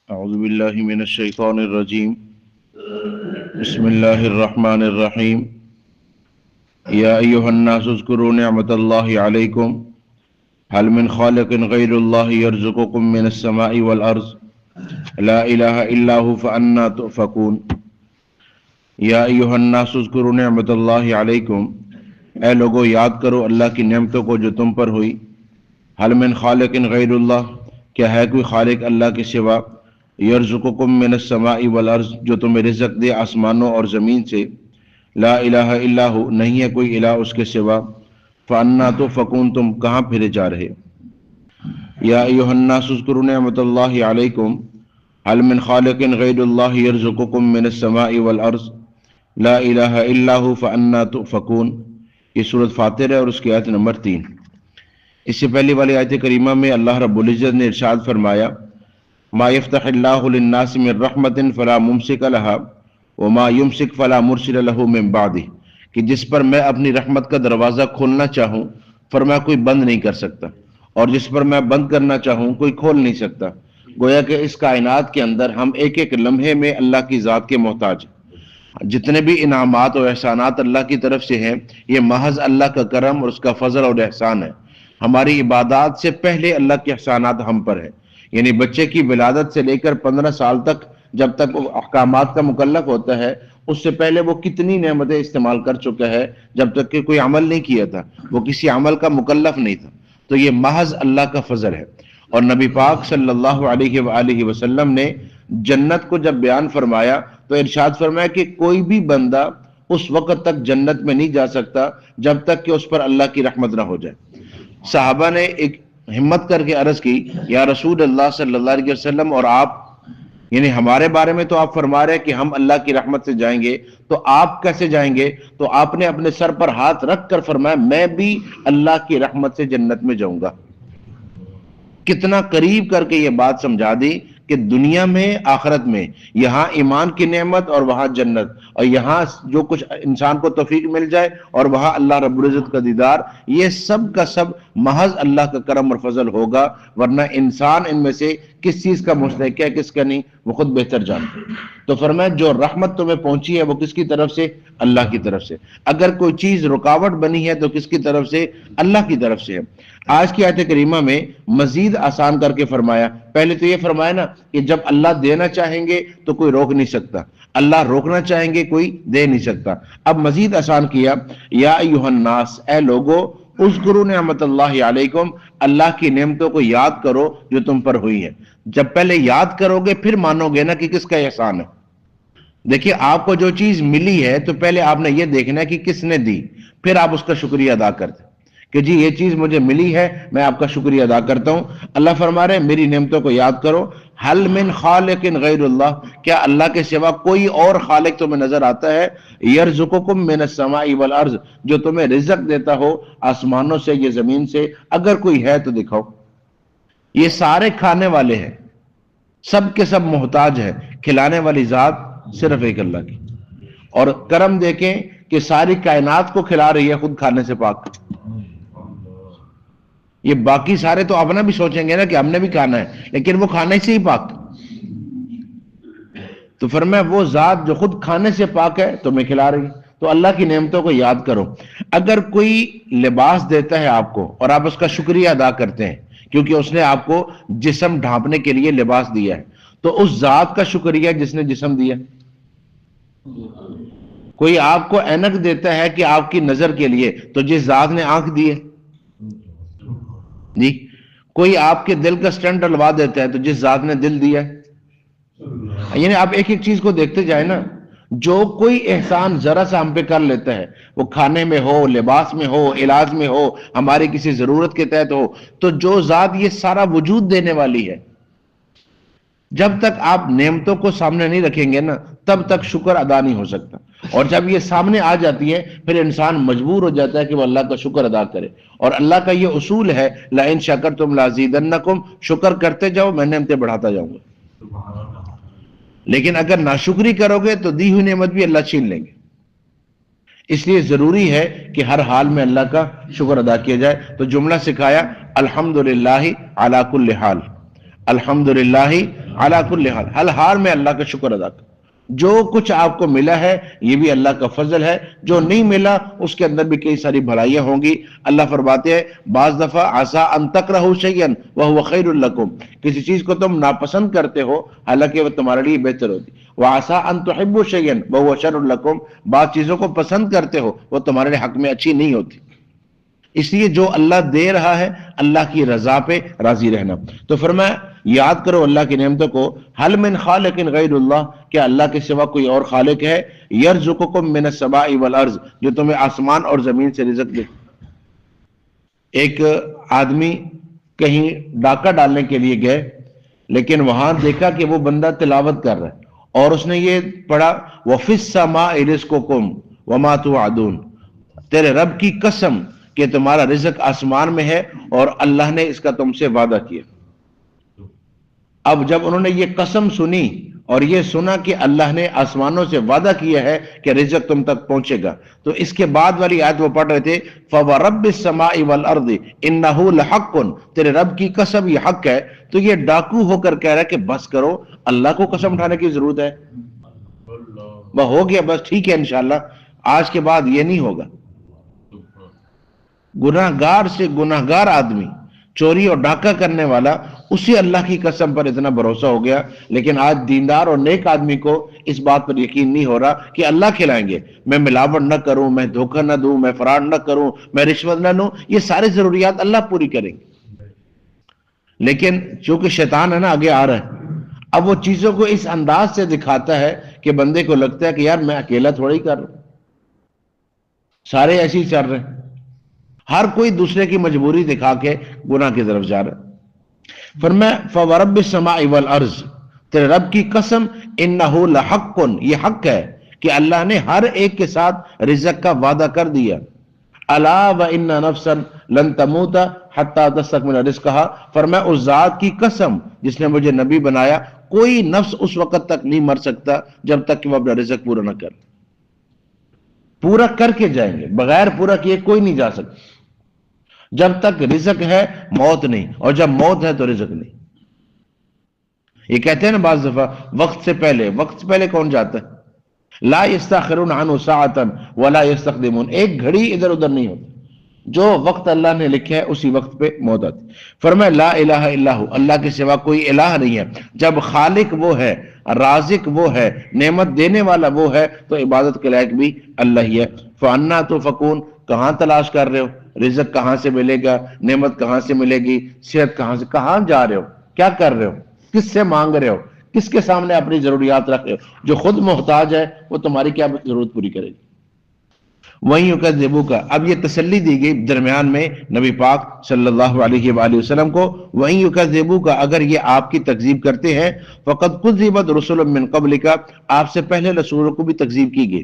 اعوذ باللہ من الشیطان الرجیم بسم اللہ الرحمن الرحیم یا ایہا الناس اذکروا نعمت اللہ علیکم هل من خالق غیر اللہ یرزقکم من السماء والارض لا الہ الا هو فأنا تؤفکون۔ یا ایہا الناس اذکروا نعمت اللہ علیکم، اے لوگو یاد کرو اللہ کی نعمتوں کو جو تم پر ہوئی۔ هل من خالق غیر اللہ، کیا ہے کوئی خالق اللہ کے سوا؟ یرزقکم من السماء والارض، جو تمہیں رزق دے آسمانوں اور زمین سے۔ لا الہ الا ہو، نہیں ہے کوئی الہ اس کے سوا۔ فانا تؤفکون، تم کہاں پھرے جا رہے؟ یا ایھا الناس اذکروا نعمت اللہ علیکم هل من خالق غیر اللہ یرزقکم من السماء والارض لا الہ الا ہو فانا تؤفکون۔ یہ سورۃ فاطر ہے اور اس کی آیت نمبر 3۔ اس سے پہلی والی آیت کریمہ میں اللہ رب العزت نے ارشاد فرمایا، ما یفتح اللہ للناس من رحمت فلا ممسک لها وما یمسک فلا مرسل له من بعدہ، کہ جس پر میں اپنی رحمت کا دروازہ کھولنا چاہوں فرمایا کوئی بند نہیں کر سکتا، اور جس پر میں بند کرنا چاہوں کوئی کھول نہیں سکتا۔ گویا کہ اس کائنات کے اندر ہم ایک ایک لمحے میں اللہ کی ذات کے محتاج ہیں۔ جتنے بھی انعامات اور احسانات اللہ کی طرف سے ہیں، یہ محض اللہ کا کرم اور اس کا فضل اور احسان ہے۔ ہماری عبادات سے پہلے اللہ کے احسانات ہم پر ہیں، یعنی بچے کی ولادت سے لے کر 15 سال تک جب تک وہ احکامات کا مکلف ہوتا ہے، اس سے پہلے وہ کتنی نعمتیں استعمال کر چکا ہے جب تک کہ کوئی عمل نہیں کیا تھا، وہ کسی عمل کا مکلف نہیں تھا۔ تو یہ محض اللہ کا فضل ہے۔ اور نبی پاک صلی اللہ علیہ وآلہ وسلم نے جنت کو جب بیان فرمایا تو ارشاد فرمایا کہ کوئی بھی بندہ اس وقت تک جنت میں نہیں جا سکتا جب تک کہ اس پر اللہ کی رحمت نہ ہو جائے۔ صحابہ نے ایک ہمت کر کے عرض کی، یا رسول اللہ صلی اللہ علیہ وسلم، اور آپ، یعنی ہمارے بارے میں تو آپ فرما رہے ہیں کہ ہم اللہ کی رحمت سے جائیں گے، تو آپ کیسے جائیں گے؟ تو آپ نے اپنے سر پر ہاتھ رکھ کر فرمایا، میں بھی اللہ کی رحمت سے جنت میں جاؤں گا۔ کتنا قریب کر کے یہ بات سمجھا دی کہ دنیا میں آخرت میں، یہاں ایمان کی نعمت اور وہاں جنت، اور یہاں جو کچھ انسان کو توفیق مل جائے اور وہاں اللہ رب العزت کا دیدار، یہ سب کا سب محض اللہ کا کرم اور فضل ہوگا، ورنہ انسان ان میں سے کس چیز کا مستحق ہے کس کا نہیں وہ خود بہتر جانتا ہے۔ تو فرمایا جو رحمت تمہیں پہنچی ہے وہ کس کی طرف سے؟ اللہ کی طرف سے۔ اگر کوئی چیز رکاوٹ بنی ہے تو کس کی طرف سے؟ اللہ کی طرف سے ہے۔ آج کی آیت کریمہ میں مزید آسان کر کے فرمایا، پہلے تو یہ فرمایا نا کہ جب اللہ دینا چاہیں گے تو کوئی روک نہیں سکتا، اللہ روکنا چاہیں گے کوئی دے نہیں سکتا۔ اب مزید آسان کیا، یا ایھا الناس، اے لوگو، اذکروا نعمت اللہ علیکم، اللہ کی نعمتوں کو یاد کرو جو تم پر ہوئی ہے۔ جب پہلے یاد کرو گے پھر مانو گے نا کہ کس کا احسان ہے۔ دیکھیے، آپ کو جو چیز ملی ہے تو پہلے آپ نے یہ دیکھنا ہے کہ کس نے دی، پھر آپ اس کا شکریہ ادا کرتے کہ جی یہ چیز مجھے ملی ہے، میں آپ کا شکریہ ادا کرتا ہوں۔ اللہ فرما رہے ہیں میری نعمتوں کو یاد کرو۔ حل من خالق غیر اللہ، کیا اللہ کے سوا کوئی اور خالق تمہیں نظر آتا ہے؟ یرزقکم من السماء والارض، جو تمہیں رزق دیتا ہو آسمانوں سے یا زمین سے۔ اگر کوئی ہے تو دکھاؤ۔ یہ سارے کھانے والے ہیں، سب کے سب محتاج ہیں، کھلانے والی ذات صرف ایک اللہ کی۔ اور کرم دیکھیں کہ ساری کائنات کو کھلا رہی ہے خود کھانے سے پاک۔ یہ باقی سارے تو اپنا بھی سوچیں گے نا کہ ہم نے بھی کھانا ہے، لیکن وہ کھانے سے ہی پاک۔ تو فرمایا وہ ذات جو خود کھانے سے پاک ہے تمہیں کھلا رہی ہے۔ تو اللہ کی نعمتوں کو یاد کرو۔ اگر کوئی لباس دیتا ہے آپ کو اور آپ اس کا شکریہ ادا کرتے ہیں کیونکہ اس نے آپ کو جسم ڈھانپنے کے لیے لباس دیا ہے، تو اس ذات کا شکریہ جس نے جسم دیا۔ کوئی آپ کو اینک دیتا ہے کہ آپ کی نظر کے لیے، تو جس ذات نے آنکھ دی ہے جی۔ کوئی آپ کے دل کا سٹنٹ ڈلوا دیتا ہے تو جس ذات نے دل دیا ہے۔ یعنی آپ ایک ایک چیز کو دیکھتے جائیں نا، جو کوئی احسان ذرا سا ہم پہ کر لیتا ہے، وہ کھانے میں ہو، لباس میں ہو، علاج میں ہو، ہماری کسی ضرورت کے تحت ہو، تو جو ذات یہ سارا وجود دینے والی ہے، جب تک آپ نعمتوں کو سامنے نہیں رکھیں گے نا تب تک شکر ادا نہیں ہو سکتا۔ اور جب یہ سامنے آ جاتی ہے پھر انسان مجبور ہو جاتا ہے کہ وہ اللہ کا شکر ادا کرے۔ اور اللہ کا یہ اصول ہے، لئن شکرتم لازیدنکم، شکر کرتے جاؤ میں نعمتیں بڑھاتا جاؤں گا۔ لیکن اگر ناشکری کرو گے تو دی ہوئی نعمت بھی اللہ چھین لیں گے۔ اس لیے ضروری ہے کہ ہر حال میں اللہ کا شکر ادا کیا جائے۔ تو جملہ سکھایا، الحمدللہ علی کل حال، الحمدللہ علی کل حال، ہر حال میں اللہ کا شکر ادا کرو. جو کچھ آپ کو ملا ہے یہ بھی اللہ کا فضل ہے، جو نہیں ملا اس کے اندر بھی کئی ساری بھلائیاں ہوں گی. اللہ فرماتے ہیں بعض دفعہ عسیٰ ان تکرہوا شیئا وہو خیر لکم، کسی چیز کو تم ناپسند کرتے ہو حالانکہ وہ تمہارے لیے بہتر ہوتی. وعسیٰ ان تحبوا شیئا وہو شر لکم، بعض چیزوں کو پسند کرتے ہو وہ تمہارے لیے حق میں اچھی نہیں ہوتی. اس لیے جو اللہ دے رہا ہے اللہ کی رضا پہ راضی رہنا. تو فرمایا یاد کرو اللہ کی نعمتوں کو. حل من خالق غیر اللہ، کیا اللہ کے سوا کوئی اور خالق ہے؟ یرزقکم من السماء والارض، جو تمہیں آسمان اور زمین سے رزق دے. ایک آدمی کہیں ڈاکہ ڈالنے کے لیے گئے، لیکن وہاں دیکھا کہ وہ بندہ تلاوت کر رہا ہے اور اس نے یہ پڑھا وَفِي السَّمَاءِ رِزْقُكُمْ وَمَا تُوعَدُونَ، تیرے رب کی قسم کہ تمہارا رزق آسمان میں ہے اور اللہ نے اس کا تم سے وعدہ کیا. اب جب انہوں نے یہ قسم سنی اور یہ سنا کہ اللہ نے آسمانوں سے وعدہ کیا ہے کہ رزق تم تک پہنچے گا، تو اس کے بعد والی آیت وہ پڑھ رہے تھے فَوَرَبِّ السَّمَاءِ وَالْأَرْضِ إِنَّهُ لَحَقٌ، تیرے رب کی قسم یہ حق ہے. تو یہ ڈاکو ہو کر کہہ رہا ہے کہ بس کرو، اللہ کو قسم اٹھانے کی ضرورت ہے، وہ ہو گیا بس ٹھیک ہے انشاءاللہ، آج کے بعد یہ نہیں ہوگا. گناہگار سے گناہگار آدمی، چوری اور ڈاکہ کرنے والا، اسی اللہ کی قسم پر اتنا بھروسہ ہو گیا. لیکن آج دیندار اور نیک آدمی کو اس بات پر یقین نہیں ہو رہا کہ اللہ کھلائیں گے. میں ملاوٹ نہ کروں، میں دھوکہ نہ دوں، میں فراڈ نہ کروں، میں رشوت نہ لوں، یہ سارے ضروریات اللہ پوری کریں گے. لیکن چونکہ شیطان ہے نا آگے آ رہا ہے، اب وہ چیزوں کو اس انداز سے دکھاتا ہے کہ بندے کو لگتا ہے کہ یار میں اکیلا تھوڑا ہی کر رہا ہوں، سارے ایسے ہی چل رہے ہیں. ہر کوئی دوسرے کی مجبوری دکھا کے گناہ کی طرف جا رہا ہے. فرمایا فَوَرَبِّ السَّمَاءِ وَالْأَرْضِ، تیرے رب کی قسم إِنَّهُ لَحَقٌ، یہ حق ہے کہ اللہ نے ہر ایک کے ساتھ رزق کا وعدہ کر دیا. أَلَا وَإِنَّ نَفْسًا لَن تَمُوتَ حَتَّى تَسْتَكْمِلَ رِزْقَهَا، فرمایا اس ذات کی قسم جس نے مجھے نبی بنایا، کوئی نفس اس وقت تک نہیں مر سکتا جب تک کہ وہ اپنا رزق پورا نہ کر. پورا کر کے جائیں گے، بغیر پورا کیے کوئی نہیں جا سکتا. جب تک رزق ہے موت نہیں، اور جب موت ہے تو رزق نہیں. یہ کہتے ہیں نا بعض دفعہ وقت سے پہلے کون جاتا ہے؟ لا یستاخرون عنہ ساعتا ولا یستقدمون، ایک گھڑی ادھر ادھر نہیں ہوتی. جو وقت اللہ نے لکھا ہے اسی وقت پہ موت آتی. فرمایا لا الہ الا ہو، اللہ کے سوا کوئی الہ نہیں ہے. جب خالق وہ ہے، رازق وہ ہے، نعمت دینے والا وہ ہے، تو عبادت کے لائق بھی اللہ ہی ہے. فانا تؤفکون، کہاں تلاش کر رہے ہو؟ رزق کہاں سے ملے گا؟ نعمت کہاں سے ملے گی؟ صحت کہاں سے؟ کہاں جا رہے ہو؟ کیا کر رہے ہو؟ کس سے مانگ رہے ہو؟ کس کے سامنے اپنی ضروریات رکھ رہے ہو؟ جو خود محتاج ہے وہ تمہاری کیا ضرورت پوری کرے گی؟ وہیں یکذبو کا، اب یہ تسلی دی گئی درمیان میں نبی پاک صلی اللہ علیہ وآلہ وسلم کو. وہیں یکذبو کا، اگر یہ آپ کی تکذیب کرتے ہیں، فقد کذبت رسل من قبلک، آپ سے پہلے رسولوں کو بھی تکذیب کی گئی،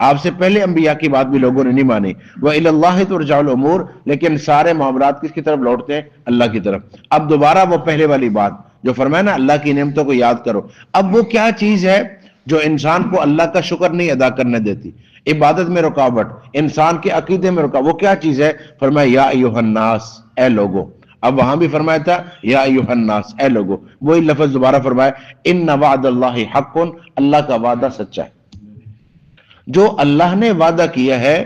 آپ سے پہلے انبیاء کی بات بھی لوگوں نے نہیں مانی. وإلی اللہ ترجع الامور، لیکن سارے معاملات کس کی طرف لوٹتے ہیں؟ اللہ کی طرف. اب دوبارہ وہ پہلے والی بات جو فرمایا نا اللہ کی نعمتوں کو یاد کرو. اب وہ کیا چیز ہے جو انسان کو اللہ کا شکر نہیں ادا کرنے دیتی؟ عبادت میں رکاوٹ، انسان کے عقیدے میں رکاوٹ، وہ کیا چیز ہے؟ فرمایا یا ایھا الناس، اے لوگو. اب وہاں بھی فرمایا تھا یا ایھا الناس، اے لوگو، وہی لفظ دوبارہ فرمایا ان وعد اللہ حق، اللہ کا وعدہ سچا ہے. جو اللہ نے وعدہ کیا ہے،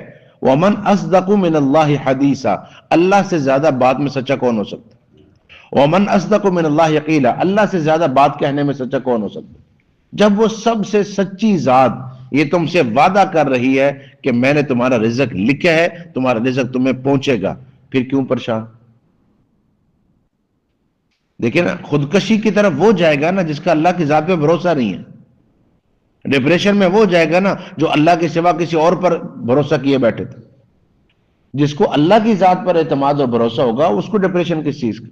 ومن اصدق من اللہ حدیثا، اللہ سے زیادہ بات میں سچا کون ہو سکتا ہے؟ ومن اصدق من اللہ قیلا، اللہ سے زیادہ بات کہنے میں سچا کون ہو سکتا ہے؟ جب وہ سب سے سچی ذات یہ تم سے وعدہ کر رہی ہے کہ میں نے تمہارا رزق لکھا ہے، تمہارا رزق تمہیں پہنچے گا، پھر کیوں پریشان؟ دیکھیں نا، خودکشی کی طرف وہ جائے گا نا جس کا اللہ کی ذات پہ بھروسہ نہیں ہے. ڈپریشن میں وہ جائے گا نا جو اللہ کے سوا کسی اور پر بھروسہ کیے بیٹھے تھے. جس کو اللہ کی ذات پر اعتماد اور بھروسہ ہوگا اس کو ڈپریشن کس چیز کا؟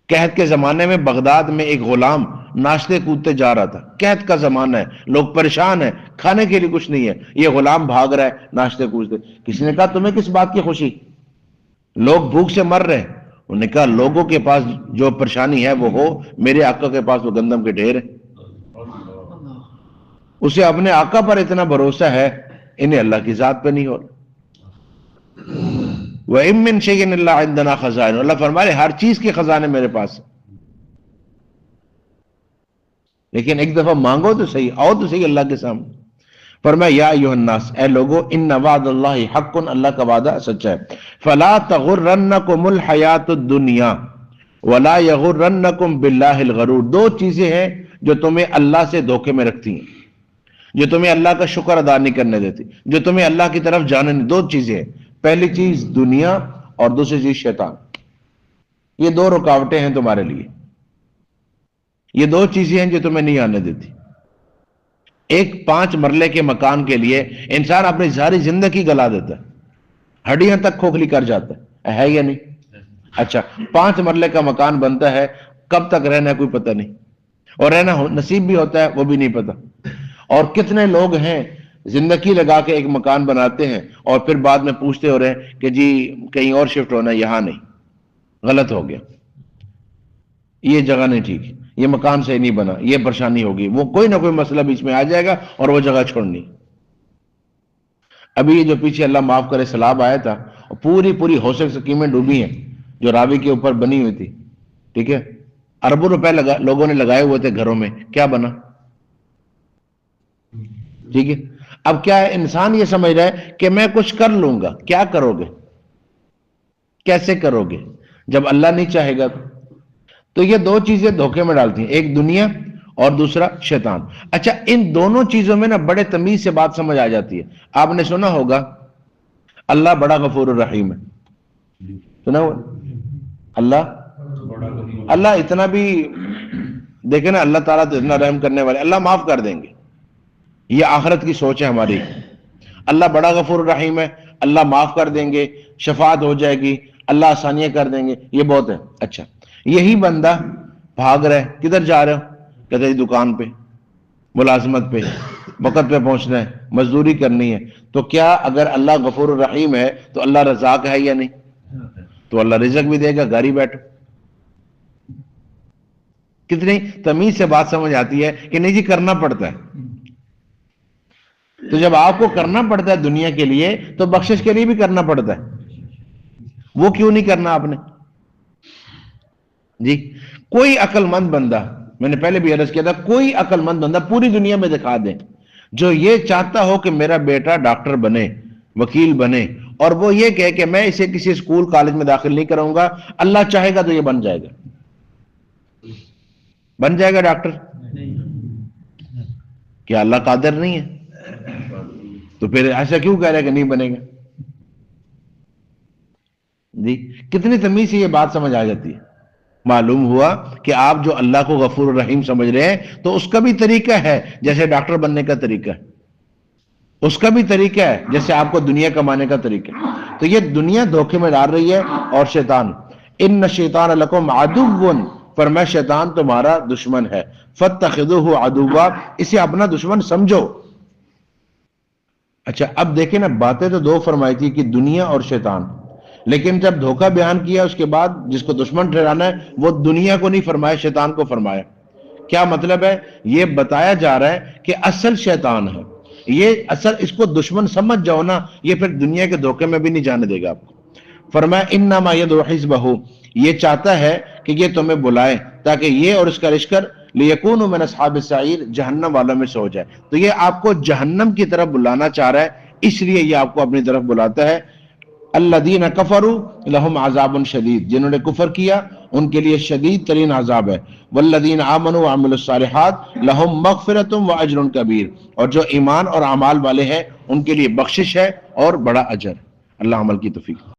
قحط کے زمانے میں بغداد میں ایک غلام ناشتے کودتے جا رہا تھا. قحط کا زمانہ ہے، لوگ پریشان ہیں، کھانے کے لیے کچھ نہیں ہے، یہ غلام بھاگ رہا ہے ناشتے کودتے. کسی نے کہا تمہیں کس بات کی خوشی؟ لوگ بھوک سے مر رہے ہیں. انہوں نے کہا لوگوں کے پاس جو پریشانی ہے وہ ہو، میرے آقا کے پاس وہ گندم کے ڈھیر ہیں. اسے اپنے آقا پر اتنا بھروسہ ہے، انہیں اللہ کی ذات پہ نہیں ہو رہا. وَإِن مِّن شَيْءٍ إِلَّا عِندَنَا خَزَائِنُ، اللہ فرمائے ہر چیز کے خزانے میرے پاس. لیکن ایک دفعہ مانگو تو صحیح، آؤ تو صحیح اللہ کے سامنے۔ فرمایا یا ایھا الناس، اے لوگو، ان وعد اللہ حق، اللہ کا وعدہ سچا ہے، فلا تغرنکم الحیات الدنیا ولا یغرنکم باللہ الغرور۔ دو چیزیں ہیں جو تمہیں اللہ سے دھوکے میں رکھتی ہیں، جو تمہیں اللہ کا شکر ادا نہیں کرنے دیتی، جو تمہیں اللہ کی طرف جانے نہیں۔ دو چیزیں ہیں، پہلی چیز دنیا اور دوسری چیز شیطان۔ یہ دو رکاوٹیں ہیں تمہارے لیے، یہ دو چیزیں ہیں جو تمہیں نہیں آنے دیتی۔ ایک 5 مرلے کے مکان کے لیے انسان اپنی ساری زندگی گلا دیتا ہے، ہڈیاں تک کھوکھلی کر جاتا ہے یا نہیں؟ اچھا، 5 مرلے کا مکان بنتا ہے، کب تک رہنا ہے کوئی پتہ نہیں، اور رہنا نصیب بھی ہوتا ہے وہ بھی نہیں پتہ۔ اور کتنے لوگ ہیں زندگی لگا کے ایک مکان بناتے ہیں اور پھر بعد میں پوچھتے ہو رہے ہیں کہ جی کہیں اور شفٹ ہونا ہے، یہاں نہیں، غلط ہو گیا، یہ جگہ نہیں ٹھیک، یہ مکان صحیح نہیں بنا، یہ پریشانی ہوگی، وہ کوئی نہ کوئی مسئلہ بیچ میں آ جائے گا اور وہ جگہ چھوڑنی۔ ابھی یہ جو پیچھے اللہ معاف کرے سیلاب آیا تھا، پوری ہوسنگ سکیمیں ڈوبی ہیں جو راوی کے اوپر بنی ہوئی تھی، ٹھیک ہے، اربوں روپے لوگوں نے لگائے ہوئے تھے گھروں میں، کیا بنا؟ ٹھیک ہے، اب کیا ہے، انسان یہ سمجھ رہا ہے کہ میں کچھ کر لوں گا۔ کیا کرو گے؟ کیسے کرو گے جب اللہ نہیں چاہے گا؟ تو یہ دو چیزیں دھوکے میں ڈالتی ہیں، ایک دنیا اور دوسرا شیطان۔ اچھا، ان دونوں چیزوں میں نا بڑے تمیز سے بات سمجھ آ جاتی ہے۔ آپ نے سنا ہوگا اللہ بڑا غفور الرحیم ہے، سنا ہوا؟ اللہ اتنا بھی، دیکھیں نا، اللہ تعالیٰ تو اتنا رحم کرنے والے، اللہ معاف کر دیں گے۔ یہ آخرت کی سوچ ہے ہماری۔ اللہ بڑا غفور الرحیم ہے، اللہ معاف کر دیں گے، شفاعت ہو جائے گی، اللہ آسانیاں کر دیں گے، یہ بہت ہے۔ اچھا، یہی بندہ بھاگ رہے، کدھر جا رہے ہو؟ کہتے ہیں دکان پہ، ملازمت پہ، وقت پہ پہنچنا ہے، مزدوری کرنی ہے۔ تو کیا اگر اللہ غفور الرحیم ہے تو اللہ رزاق ہے یا نہیں؟ تو اللہ رزق بھی دے گا، گھر ہی بیٹھو۔ کتنی تمیز سے بات سمجھ آتی ہے کہ نہیں جی کرنا پڑتا ہے۔ تو جب آپ کو کرنا پڑتا ہے دنیا کے لیے تو بخشش کے لیے بھی کرنا پڑتا ہے، وہ کیوں نہیں کرنا آپ نے؟ جی، کوئی عقل مند بندہ، میں نے پہلے بھی عرض کیا تھا، کوئی عقل مند بندہ پوری دنیا میں دکھا دیں جو یہ چاہتا ہو کہ میرا بیٹا ڈاکٹر بنے، وکیل بنے، اور وہ یہ کہے کہ میں اسے کسی اسکول کالج میں داخل نہیں کروں گا، اللہ چاہے گا تو یہ بن جائے گا، بن جائے گا ڈاکٹر؟ کیا اللہ قادر نہیں ہے؟ تو پھر ایسا کیوں کہہ رہے کہ نہیں بنے گا؟ جی، کتنی تمیز سے یہ بات سمجھ آ جاتی ہے۔ معلوم ہوا کہ آپ جو اللہ کو غفور الرحیم سمجھ رہے ہیں تو اس کا بھی طریقہ ہے جیسے ڈاکٹر بننے کا طریقہ ہے، اس کا بھی طریقہ ہے جیسے آپ کو دنیا کمانے کا طریقہ ہے۔ تو یہ دنیا دھوکے میں ڈال رہی ہے، اور شیطان، ان شیطان لکم عدو، فرمایا شیطان تمہارا دشمن ہے، فاتخذوہ عدوا، اسے اپنا دشمن سمجھو۔ اچھا، اب دیکھیں نا، باتیں تو دو فرمائی تھی کہ دنیا اور شیطان، لیکن جب دھوکہ بیان کیا اس کے بعد جس کو دشمن ٹھہرانا ہے وہ دنیا کو نہیں فرمایا، شیطان کو فرمایا۔ کیا مطلب ہے؟ یہ بتایا جا رہا ہے کہ اصل شیطان ہے، یہ اصل، اس کو دشمن سمجھ جاؤ نا، یہ پھر دنیا کے دھوکے میں بھی نہیں جانے دے گا آپ کو۔ فرمایا انما یدعو حزبہ، یہ چاہتا ہے کہ یہ تمہیں بلائے تاکہ یہ اور اس کا لشکر لیکونوا من اصحاب السعیر، جہنم والوں میں سے ہو جائے۔ تو یہ آپ کو جہنم کی طرف بلانا چاہ رہا ہے، اس لیے یہ آپ کو اپنی طرف بلاتا ہے۔ الذین کفروا لہم عذاب شدید، جنہوں نے کفر کیا ان کے لیے شدید ترین عذاب ہے۔ والذین آمنوا وعملوا الصالحات لہم مغفرۃ واجر کبیر، اور جو ایمان اور اعمال والے ہیں ان کے لیے بخشش ہے اور بڑا اجر۔ اللہ عمل کی توفیق۔